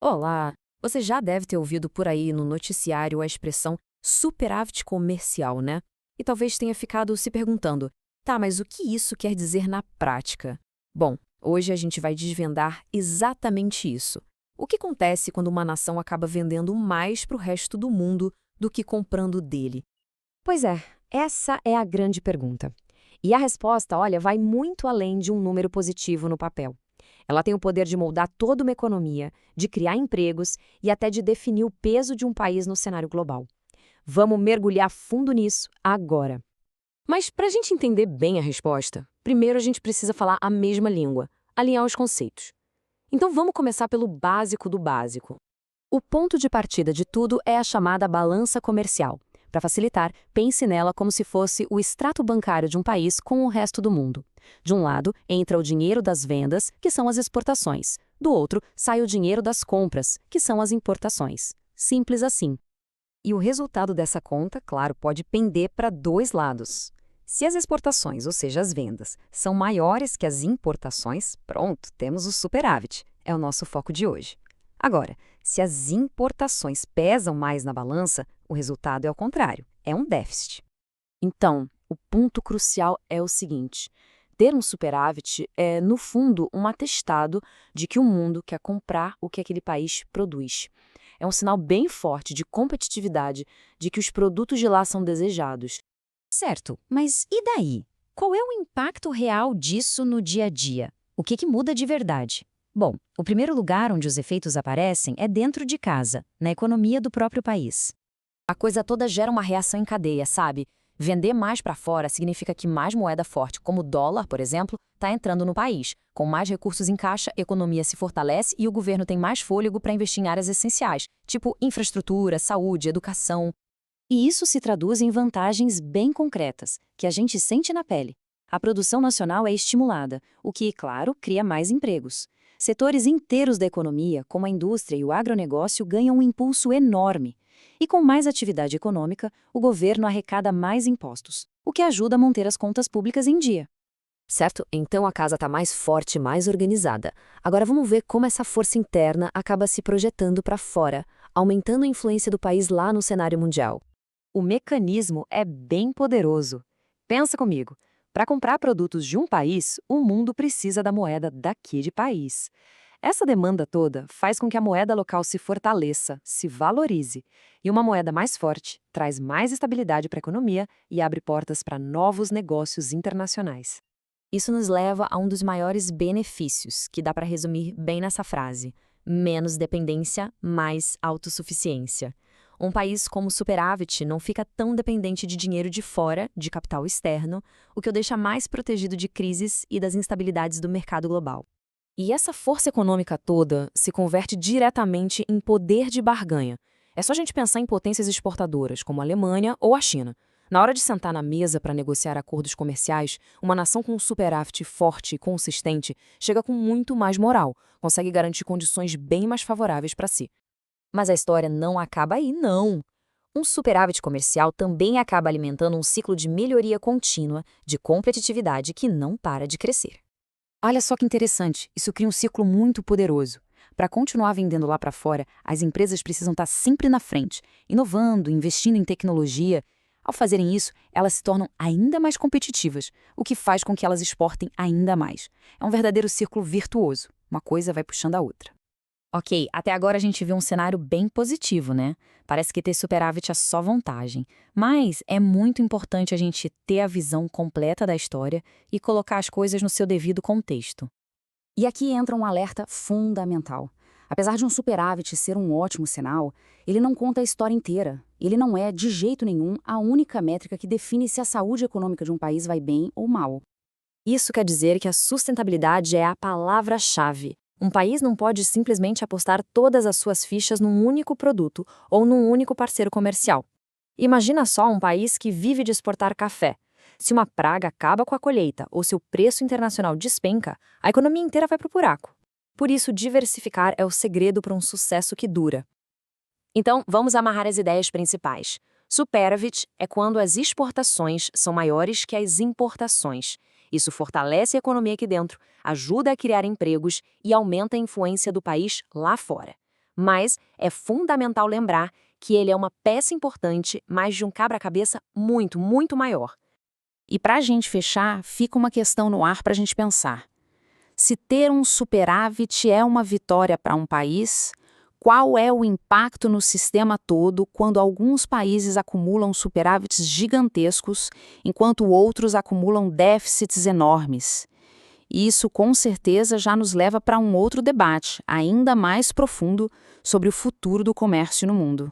Olá! Você já deve ter ouvido por aí no noticiário a expressão superávit comercial, né? E talvez tenha ficado se perguntando, tá, mas o que isso quer dizer na prática? Bom, hoje a gente vai desvendar exatamente isso. O que acontece quando uma nação acaba vendendo mais para o resto do mundo do que comprando dele? Pois é, essa é a grande pergunta. E a resposta, olha, vai muito além de um número positivo no papel. Ela tem o poder de moldar toda uma economia, de criar empregos e até de definir o peso de um país no cenário global. Vamos mergulhar fundo nisso agora. Mas para a gente entender bem a resposta, primeiro a gente precisa falar a mesma língua, alinhar os conceitos. Então vamos começar pelo básico do básico. O ponto de partida de tudo é a chamada balança comercial. Para facilitar, pense nela como se fosse o extrato bancário de um país com o resto do mundo. De um lado, entra o dinheiro das vendas, que são as exportações. Do outro, sai o dinheiro das compras, que são as importações. Simples assim. E o resultado dessa conta, claro, pode pender para dois lados. Se as exportações, ou seja, as vendas, são maiores que as importações, pronto, temos o superávit. É o nosso foco de hoje. Agora, se as importações pesam mais na balança, o resultado é o contrário, é um déficit. Então, o ponto crucial é o seguinte: ter um superávit é, no fundo, um atestado de que o mundo quer comprar o que aquele país produz. É um sinal bem forte de competitividade, de que os produtos de lá são desejados. Certo, mas e daí? Qual é o impacto real disso no dia a dia? O que muda de verdade? Bom, o primeiro lugar onde os efeitos aparecem é dentro de casa, na economia do próprio país. A coisa toda gera uma reação em cadeia, sabe? Vender mais para fora significa que mais moeda forte, como o dólar, por exemplo, está entrando no país. Com mais recursos em caixa, a economia se fortalece e o governo tem mais fôlego para investir em áreas essenciais, tipo infraestrutura, saúde, educação. E isso se traduz em vantagens bem concretas, que a gente sente na pele. A produção nacional é estimulada, o que, claro, cria mais empregos. Setores inteiros da economia, como a indústria e o agronegócio, ganham um impulso enorme. E com mais atividade econômica, o governo arrecada mais impostos, o que ajuda a manter as contas públicas em dia. Certo? Então a casa está mais forte, mais organizada. Agora vamos ver como essa força interna acaba se projetando para fora, aumentando a influência do país lá no cenário mundial. O mecanismo é bem poderoso. Pensa comigo. Para comprar produtos de um país, o mundo precisa da moeda daquele país. Essa demanda toda faz com que a moeda local se fortaleça, se valorize. E uma moeda mais forte traz mais estabilidade para a economia e abre portas para novos negócios internacionais. Isso nos leva a um dos maiores benefícios, que dá para resumir bem nessa frase: menos dependência, mais autossuficiência. Um país como superávit não fica tão dependente de dinheiro de fora, de capital externo, o que o deixa mais protegido de crises e das instabilidades do mercado global. E essa força econômica toda se converte diretamente em poder de barganha. É só a gente pensar em potências exportadoras, como a Alemanha ou a China. Na hora de sentar na mesa para negociar acordos comerciais, uma nação com um superávit forte e consistente chega com muito mais moral, consegue garantir condições bem mais favoráveis para si. Mas a história não acaba aí, não. Um superávit comercial também acaba alimentando um ciclo de melhoria contínua, de competitividade que não para de crescer. Olha só que interessante, isso cria um ciclo muito poderoso. Para continuar vendendo lá para fora, as empresas precisam estar sempre na frente, inovando, investindo em tecnologia. Ao fazerem isso, elas se tornam ainda mais competitivas, o que faz com que elas exportem ainda mais. É um verdadeiro círculo virtuoso. Uma coisa vai puxando a outra. Ok, até agora a gente viu um cenário bem positivo, né? Parece que ter superávit é só vantagem. Mas é muito importante a gente ter a visão completa da história e colocar as coisas no seu devido contexto. E aqui entra um alerta fundamental. Apesar de um superávit ser um ótimo sinal, ele não conta a história inteira. Ele não é, de jeito nenhum, a única métrica que define se a saúde econômica de um país vai bem ou mal. Isso quer dizer que a sustentabilidade é a palavra-chave. Um país não pode simplesmente apostar todas as suas fichas num único produto ou num único parceiro comercial. Imagina só um país que vive de exportar café. Se uma praga acaba com a colheita ou se o preço internacional despenca, a economia inteira vai para o buraco. Por isso, diversificar é o segredo para um sucesso que dura. Então, vamos amarrar as ideias principais. Superávit é quando as exportações são maiores que as importações. Isso fortalece a economia aqui dentro, ajuda a criar empregos e aumenta a influência do país lá fora. Mas é fundamental lembrar que ele é uma peça importante, mas de um quebra-cabeça muito, muito maior. E para a gente fechar, fica uma questão no ar para a gente pensar. Se ter um superávit é uma vitória para um país, qual é o impacto no sistema todo quando alguns países acumulam superávites gigantescos, enquanto outros acumulam déficits enormes? E isso, com certeza, já nos leva para um outro debate, ainda mais profundo, sobre o futuro do comércio no mundo.